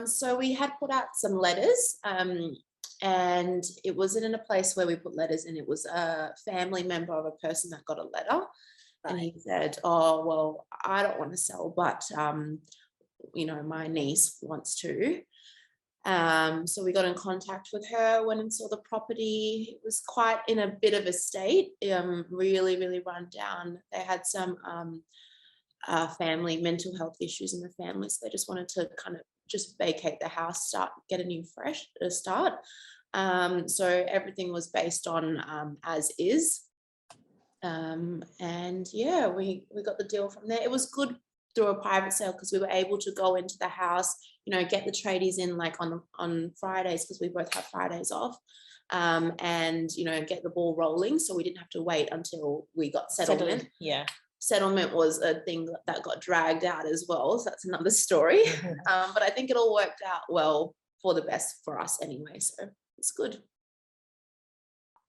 So we had put out some letters, and it wasn't in a place where we put letters in. It was a family member of a person that got a letter, and he said, "Oh, well, I don't want to sell, but my niece wants to." So we got in contact with her, went and saw the property. It was quite in a bit of a state, really, really run down. They had some family mental health issues in the family, so they just wanted to kind of just vacate the house, get a new fresh start. So everything was based on as is. And yeah, we got the deal from there. It was good through a private sale because we were able to go into the house, get the tradies in like on Fridays, because we both have Fridays off, and get the ball rolling, so we didn't have to wait until we got settlement. Yeah, settlement was a thing that got dragged out as well, so that's another story. But I think it all worked out well for the best for us anyway, so it's good.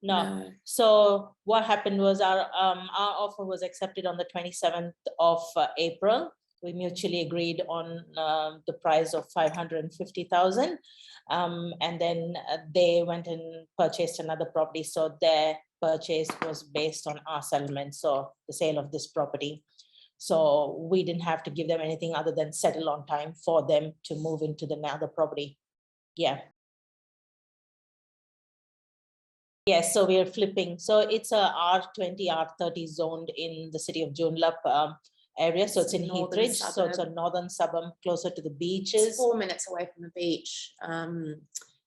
No. So what happened was our offer was accepted on the 27th of April. We mutually agreed on the price of 550,000, and then they went and purchased another property. So their purchase was based on our settlement, so the sale of this property. So we didn't have to give them anything other than settle on time for them to move into the other property. Yeah. Yes, so we are flipping. So it's a R20, R30 zoned in the city of Joondalup area. So it's in Heathridge. So it's a northern suburb closer to the beaches. It's 4 minutes away from the beach.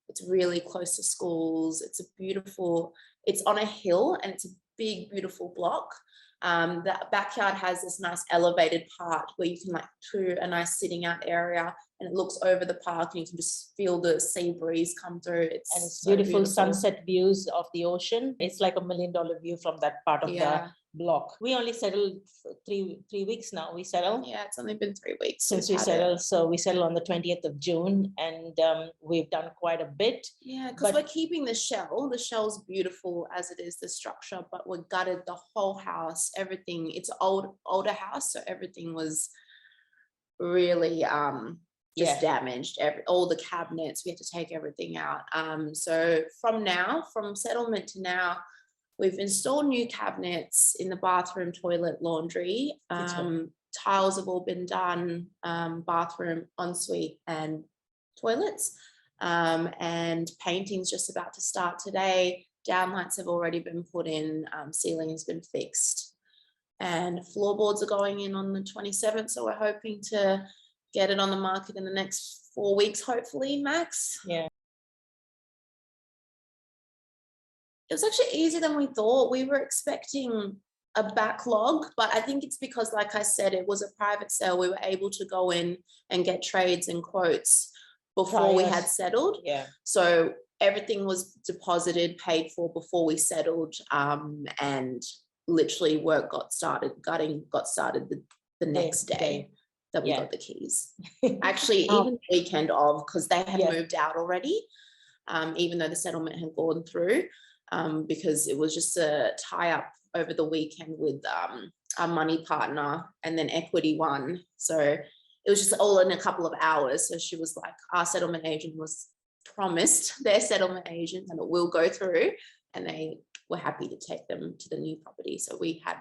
It's really close to schools. It's on a hill, and it's a big, beautiful block. The backyard has this nice elevated part where you can do a nice sitting out area, and it looks over the park, and you can just feel the sea breeze come through. It's so beautiful sunset views of the ocean. It's like $1 million view from that part of the block. We only settled for three weeks now. We settled. Yeah, it's only been 3 weeks since we settled. So we settled on the 20th of June, and we've done quite a bit. Yeah, because we're keeping the shell. The shell's beautiful as it is, the structure, but we gutted the whole house, everything. It's an older house, so everything was really damaged. All the cabinets, we had to take everything out. So from settlement to now, we've installed new cabinets in the bathroom, toilet, laundry. Tiles have all been done, bathroom, ensuite, and toilets. And painting's just about to start today. Downlights have already been put in, ceiling has been fixed, and floorboards are going in on the 27th. So we're hoping to get it on the market in the next 4 weeks, hopefully, max. Yeah. It was actually easier than we thought. We were expecting a backlog, but I think it's because, like I said, it was a private sale. We were able to go in and get trades and quotes before we had settled. Yeah. So everything was deposited, paid for before we settled, and literally work got started, gutting got started the next day that we got the keys. Actually, even the weekend of, because they had moved out already, even though the settlement had gone through, because it was just a tie-up over the weekend with our money partner and then Equity One. So it was just all in a couple of hours. So she was like, our settlement agent was promised their settlement agent, and it will go through, and they were happy to take them to the new property. So we had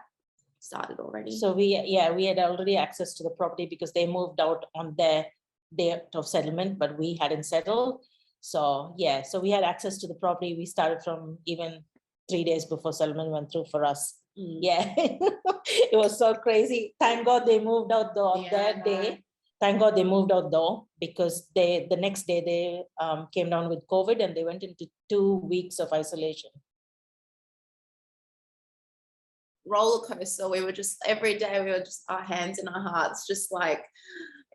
started already. So we had already access to the property because they moved out on their date of settlement, but we hadn't settled. So so we had access to the property. We started from even 3 days before settlement went through for us. Yeah, it was so crazy. Thank God they moved out though on that day. Thank God they moved out though, because the next day they came down with COVID and they went into 2 weeks of isolation. Roller coaster. We were just, every day we were just, our hands in our hearts, just like,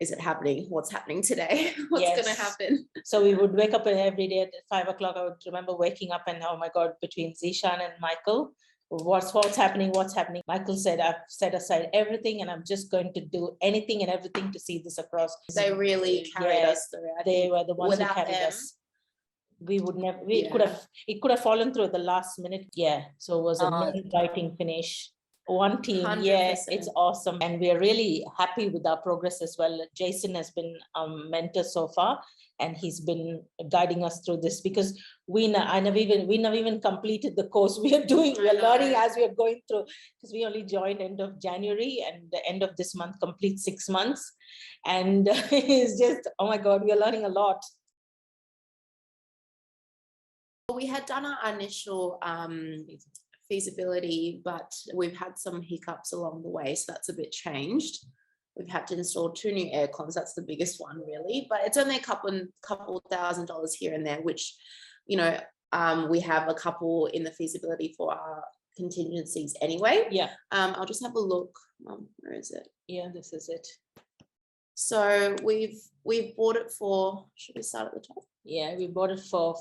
is it happening? What's happening today? What's going to happen? So we would wake up every day at 5 o'clock. I would remember waking up and, oh my God, between Zishan and Michael, what's happening? Michael said, I've set aside everything and I'm just going to do anything and everything to see this across. They really carried us through. They were the ones who carried us. We would never, it could have fallen through at the last minute. Yeah. So it was a nail-biting finish One team, yeah, 100%. it's awesome. And we are really happy with our progress as well. Jason has been a mentor so far, and he's been guiding us through this because we never even completed the course we are doing. We are learning as we are going through, because we only joined end of January, and the end of this month complete 6 months. And it's just, oh my God, we are learning a lot. We had done our initial feasibility, but we've had some hiccups along the way, so that's a bit changed. We've had to install 2 new air cons. That's the biggest one, really, but it's only a couple $1,000s here and there, which, you know, we have a couple in the feasibility for our contingencies anyway. Yeah. I'll just have a look. Where is it? Yeah, this is it. So we've bought it for, should we start at the top? Yeah, we bought it for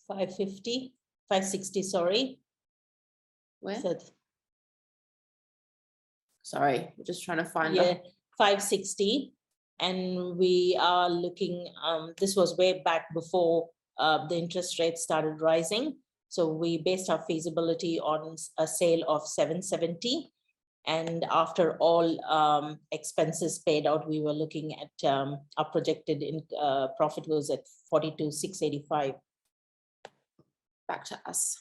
560, sorry. Where? So, sorry, we're just trying to find yeah, 560. And we are looking, this was way back before the interest rate started rising. So we based our feasibility on a sale of 770. And after all expenses paid out, we were looking at our projected profit was at 42,685. back to us.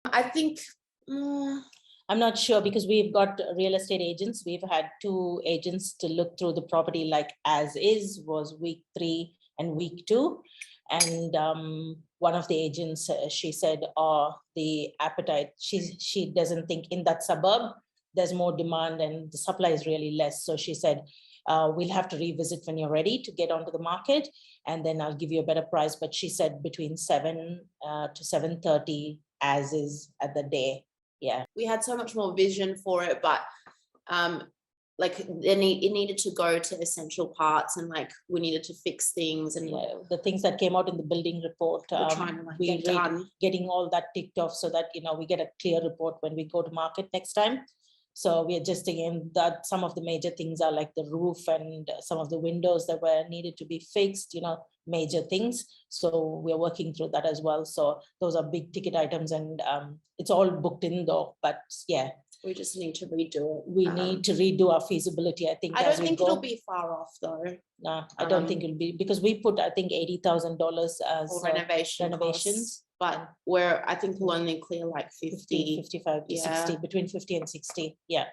I think I'm not sure, because we've got real estate agents. We've had 2 agents to look through the property like as is, was week 3 and week 2. And one of the agents, she said, the appetite, she doesn't think in that suburb there's more demand and the supply is really less. So she said, we'll have to revisit when you're ready to get onto the market, and then I'll give you a better price. But she said between 7 to 7:30 as is at the day. Yeah, we had so much more vision for it, but like it needed to go to essential parts, and like we needed to fix things, and yeah, the things that came out in the building report, we're trying to like get done. Getting all that ticked off so that, you know, we get a clear report when we go to market next time. So we are just again that some of the major things are like the roof and some of the windows that were needed to be fixed, you know, major things. So we are working through that as well. So those are big ticket items, and it's all booked in though. But yeah, we just need to redo it. We need to redo our feasibility, I think. I don't think it'll be far off though. No, I don't think it'll be, because we put, I think, $80,000 as for renovations. Costs, but I think we'll only clear like 50, 55 to 60, between 50 and 60. Yeah.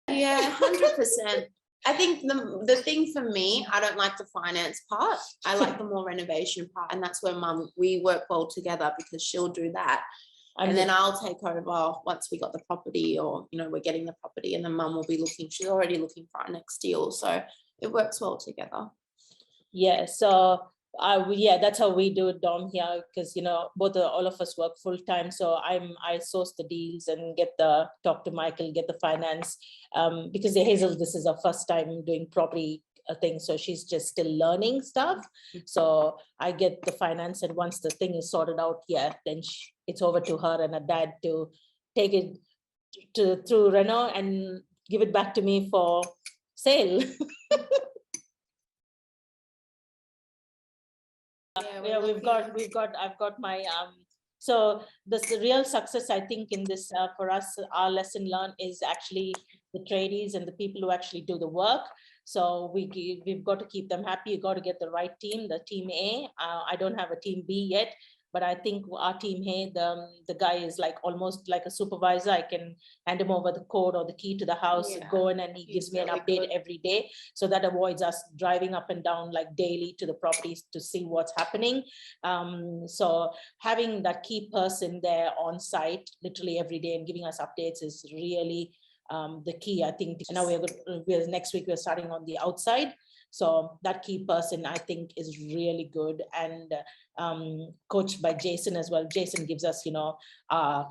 Yeah, 100%. I think the thing for me, I don't like the finance part. I like the more renovation part, and that's where Mum, we work well together, because she'll do that. And then I'll take over once we got the property, or, you know, we're getting the property, and then Mum will be looking, she's already looking for our next deal. So it works well together. Yeah, so yeah, that's how we do it down here, because, you know, all of us work full time. So I source the deals and talk to Michael, get the finance, because Hazel, this is her first time doing property thing, so she's just still learning stuff. So I get the finance, and once the thing is sorted out, yeah, then it's over to her and her dad to take it through Reno and give it back to me for sale. Yeah, I've got my so the real success, I think, in this for us, our lesson learned is actually the tradies and the people who actually do the work. So we've got to keep them happy. You got to get the right team, the team A. I don't have a team B yet, but I think our team A, the guy is like almost like a supervisor. I can hand him over the code or the key to the house, go in, and he gives me an update every day. So that avoids us driving up and down like daily to the properties to see what's happening. So having that key person there on site literally every day and giving us updates is really the key, I think. Now next week we're starting on the outside. So that key person, I think, is really good, and coached by Jason as well. Jason gives us, you know, aha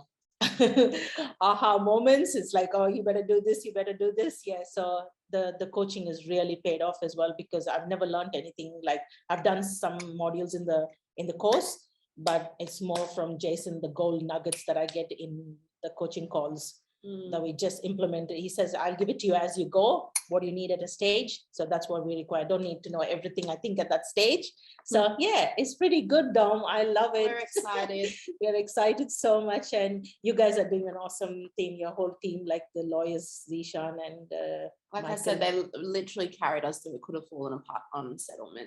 moments. It's like, oh, you better do this, you better do this. Yeah, so the coaching is really paid off as well, because I've never learned anything. Like, I've done some modules in the course, but it's more from Jason, the gold nuggets that I get in the coaching calls. that we just implemented. He says, I'll give it to you as you go. What do you need at a stage? So that's what we require. I don't need to know everything, I think, at that stage. So yeah, it's pretty good, Dom. I love it. We're excited. We're excited so much. And you guys are doing an awesome team, your whole team, like the lawyers, Zishan and Like I Michael. said, they literally carried us through. It could have fallen apart on settlement.